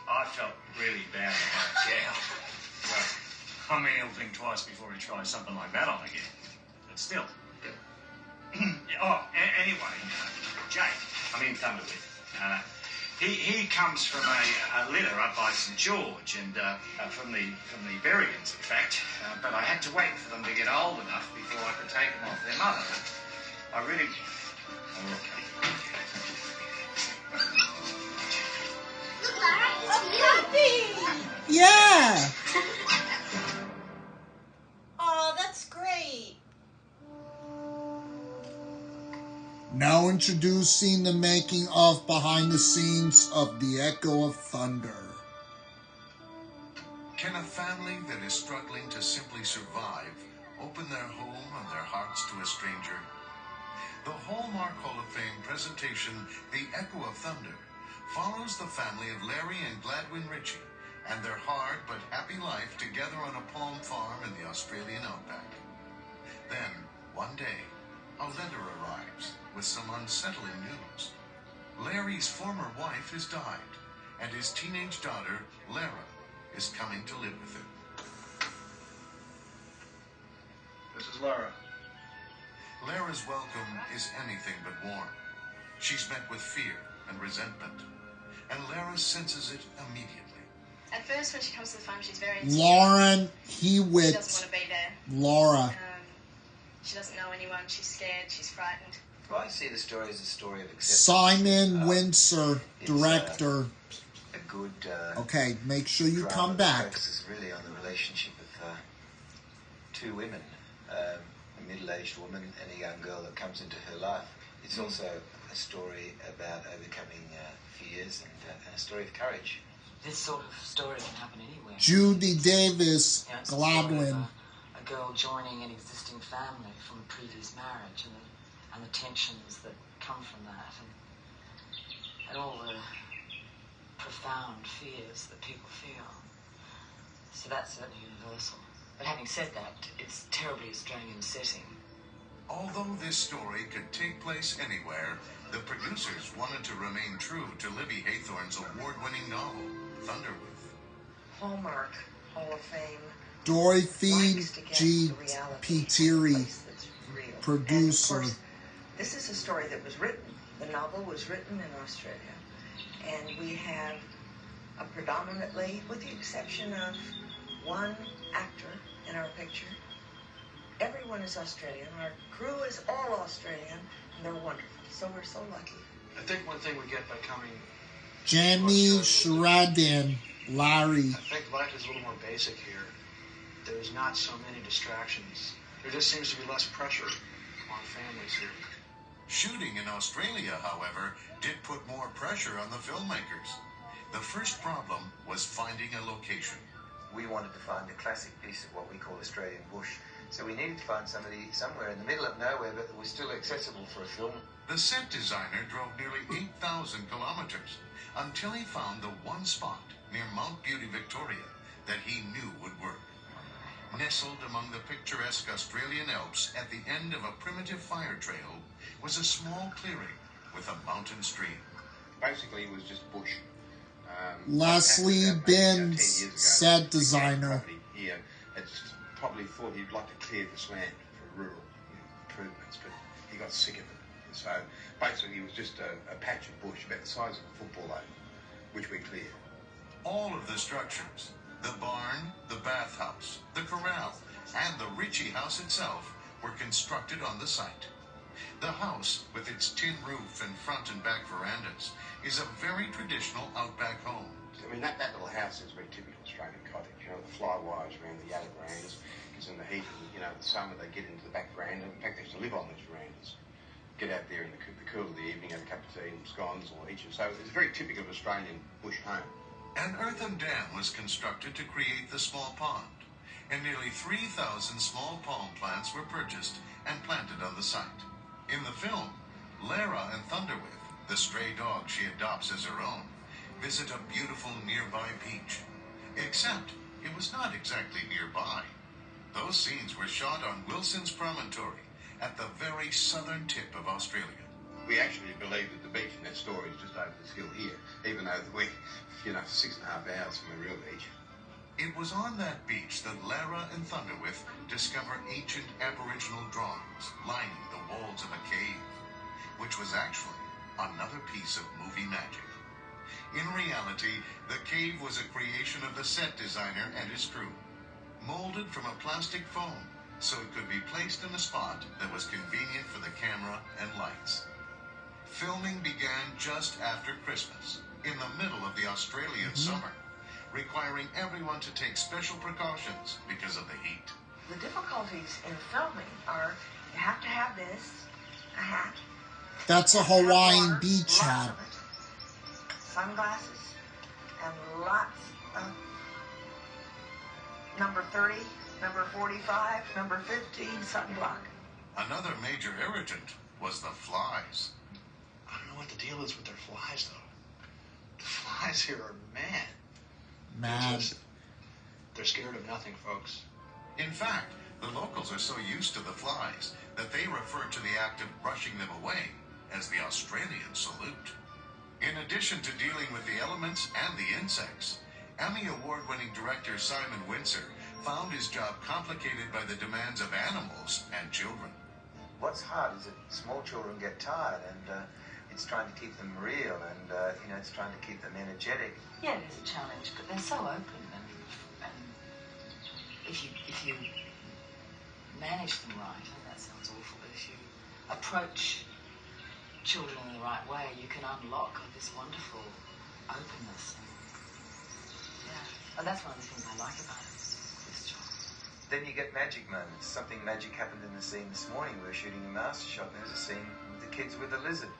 I felt really bad about Gal. Well, I mean, he'll think twice before he tries something like that on again. But still. Anyway, Jake, Thunderwith. He comes from a litter up by St George, and from the Berrians, in fact. But I had to wait for them to get old enough before I could take them off their mother. I really... Oh, okay. Yeah. Oh, that's great. Now introducing the making of behind the scenes of The Echo of Thunder. Can a family that is struggling to simply survive open their home and their hearts to a stranger? The Hallmark Hall of Fame presentation, The Echo of Thunder, follows the family of Larry and Gladwin Ritchie and their hard but happy life together on a palm farm in the Australian outback. Then, one day, a letter arrives with some unsettling news. Larry's former wife has died, and his teenage daughter, Lara, is coming to live with him. This is Lara. Lara's welcome is anything but warm. She's met with fear and resentment, and Lara senses it immediately. At first, when she comes to the farm, she's very insecure. Lauren She Hewitt. doesn't want to be there. Laura. She doesn't know anyone. She's scared. She's frightened. Well, I see the story as a story of acceptance. Simon Windsor, director. A good. Okay, make sure you drama come that back. focuses really on the relationship of two women, a middle-aged woman and a young girl that comes into her life. It's also a story about overcoming fears and a story of courage. This sort of story can happen anywhere. Judy Davis, It's the story of Gladwin. a girl joining an existing family from a previous marriage, and the tensions that come from that, and all the profound fears that people feel. So that's certainly universal. But having said that, it's terribly Australian setting. Although this story could take place anywhere, the producers wanted to remain true to Libby Haythorne's award-winning novel, Thunderwith. Hallmark Hall of Fame. Dorothy likes to get G. the reality Peteri, of a place that's real. producer. And of course, this is a story that was written. The novel was written in Australia. And we have a predominantly, with the exception of one actor in our picture, everyone is Australian. Our crew is all Australian, and they're wonderful. So we're so lucky. I think one thing we get by coming... Jamie Sheridan, Larry. I think life is a little more basic here. There's not so many distractions. There just seems to be less pressure on families here. Shooting in Australia, however, did put more pressure on the filmmakers. The first problem was finding a location. We wanted to find a classic piece of what we call Australian bush. So we needed to find somebody somewhere in the middle of nowhere, but that was still accessible for a film. The set designer drove nearly 8,000 kilometers until he found the one spot near Mount Beauty, Victoria, that he knew would work. Nestled among the picturesque Australian Alps at the end of a primitive fire trail was a small clearing with a mountain stream. Basically, it was just bush. Leslie Binns, set designer. Here, it's probably thought he'd like to clear this land for rural improvements, but he got sick of it. And so basically, it was just a patch of bush about the size of a football oval, which we cleared. All of the structures, the barn, the bathhouse, the corral, and the Ritchie house itself were constructed on the site. The house, with its tin roof and front and back verandas, is a very traditional outback home. I mean, that little house is a very typical Australian cottage. You know, the fly wires around the attic verandas, because in the heat, in the summer, they get into the back veranda. In fact, they used to live on those verandas. Get out there in the cool of the evening, have a cup of tea and scones or each. So it's very typical of Australian bush home. An earthen dam was constructed to create the small pond, and nearly 3,000 small palm plants were purchased and planted on the site. In the film, Lara and Thunderwith, the stray dog she adopts as her own, visit a beautiful nearby beach. Except it was not exactly nearby. Those scenes were shot on Wilson's Promontory at the very southern tip of Australia. We actually believe that the beach in that story is just over this hill here, even though we're, 6.5 hours from the real beach. It was on that beach that Lara and Thunderwith discover ancient Aboriginal drawings lining the walls of a cave, which was actually another piece of movie magic. In reality, the cave was a creation of the set designer and his crew, molded from a plastic foam so it could be placed in a spot that was convenient for the camera and lights. Filming began just after Christmas, in the middle of the Australian summer, requiring everyone to take special precautions because of the heat. The difficulties in filming are you have to have this, a hat. That's a Hawaiian beach hat. Sunglasses, and lots of number 30, number 45, number 15 sunblock. Another major irritant was the flies. I don't know what the deal is with their flies, though. The flies here are mad. Mad. They're scared of nothing, folks. In fact, the locals are so used to the flies that they refer to the act of brushing them away as the Australian salute. In addition to dealing with the elements and the insects, Emmy Award-winning director Simon Windsor found his job complicated by the demands of animals and children. What's hard is that small children get tired, and it's trying to keep them real, and it's trying to keep them energetic. Yeah, it is a challenge, but they're so open, and if you manage them right, and that sounds awful, but if you approach children in the right way, you can unlock this wonderful openness. And that's one of the things I like about it, this job. Then you get magic moments. Something magic happened in the scene this morning. We were shooting a master shot, and there was a scene with the kids with a lizard.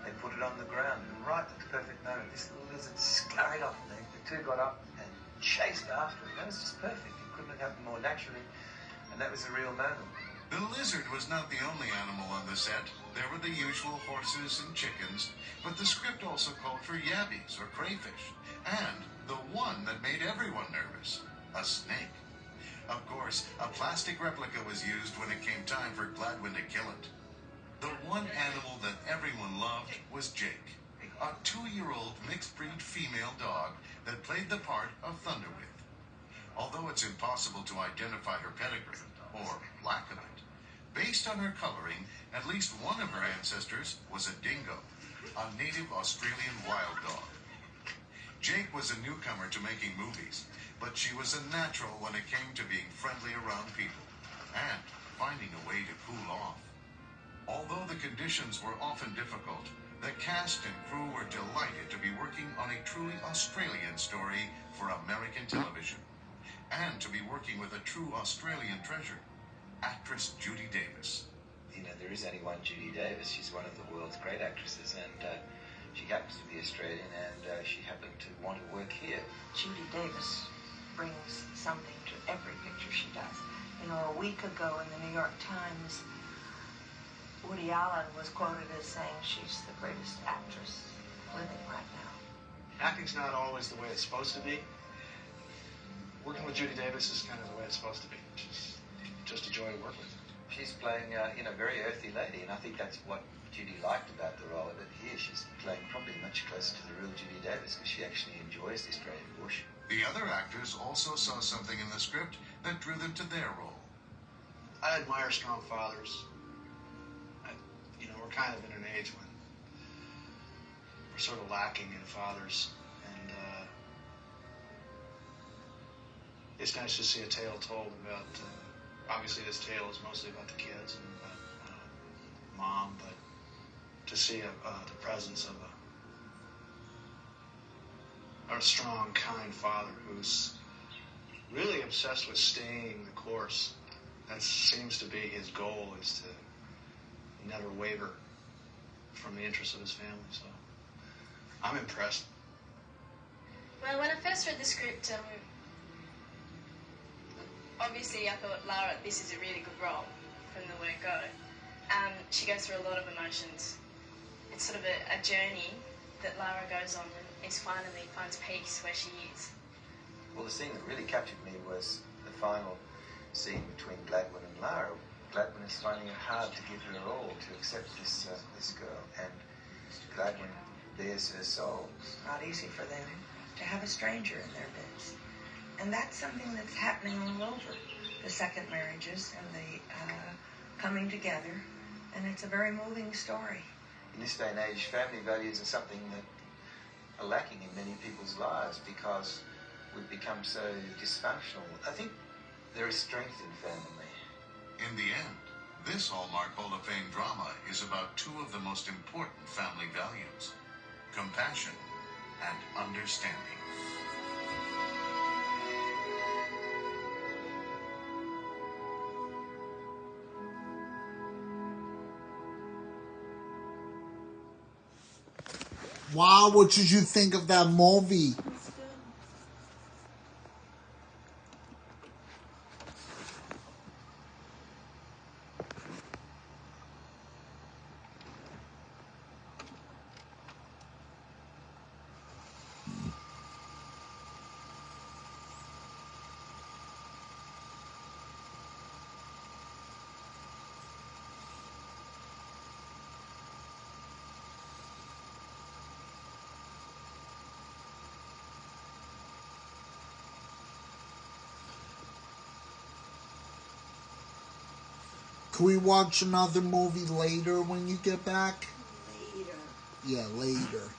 They put it on the ground, and right at the perfect moment, this little lizard scurried off, and the two got up and chased after it. That was just perfect. It couldn't have happened more naturally, and that was a real moment. The lizard was not the only animal on the set. There were the usual horses and chickens, but the script also called for yabbies or crayfish, and the one that made everyone nervous, a snake. Of course, a plastic replica was used when it came time for Gladwin to kill it. The one animal that everyone loved was Jake, a 2-year-old mixed-breed female dog that played the part of Thunderwith. Although it's impossible to identify her pedigree, or lack of it, based on her coloring, at least one of her ancestors was a dingo, a native Australian wild dog. Jake was a newcomer to making movies, but she was a natural when it came to being friendly around people and finding a way to cool off. Although the conditions were often difficult, the cast and crew were delighted to be working on a truly Australian story for American television, and to be working with a true Australian treasure, actress Judy Davis. There is only one Judy Davis. She's one of the world's great actresses, and she happens to be Australian, and she happened to want to work here. Judy Davis brings something to every picture she does. A week ago in the New York Times, Woody Allen was quoted as saying she's the greatest actress living right now. Acting's not always the way it's supposed to be. Working with Judy Davis is kind of the way it's supposed to be. She's just a joy to work with. She's playing a very earthy lady, and I think that's what Judy liked about the role. But here she's playing probably much closer to the real Judy Davis because she actually enjoys the Australian bush. The other actors also saw something in the script that drew them to their role. I admire strong fathers. We're kind of in an age when we're sort of lacking in fathers, and it's nice to see a tale told about, obviously this tale is mostly about the kids and about mom, but to see the presence of a strong, kind father who's really obsessed with staying the course. That seems to be his goal, is to never waver from the interests of his family. So I'm impressed. Well, when I first read the script, obviously I thought, Lara, this is a really good role from the word go. She goes through a lot of emotions. It's sort of a journey that Lara goes on and finally finds peace where she is. Well, the scene that really captured me was the final scene between Gladwin and Lara, Gladwin is finding it hard to give her all, to accept this girl, and Gladwin bears her soul. It's not easy for them to have a stranger in their midst. And that's something that's happening all over the second marriages and the coming together. And it's a very moving story. In this day and age, family values are something that are lacking in many people's lives because we've become so dysfunctional. I think there is strength in family. In the end, this Hallmark Hall of Fame drama is about two of the most important family values: compassion and understanding. Wow, what did you think of that movie? Can we watch another movie later when you get back? Later. Yeah, later.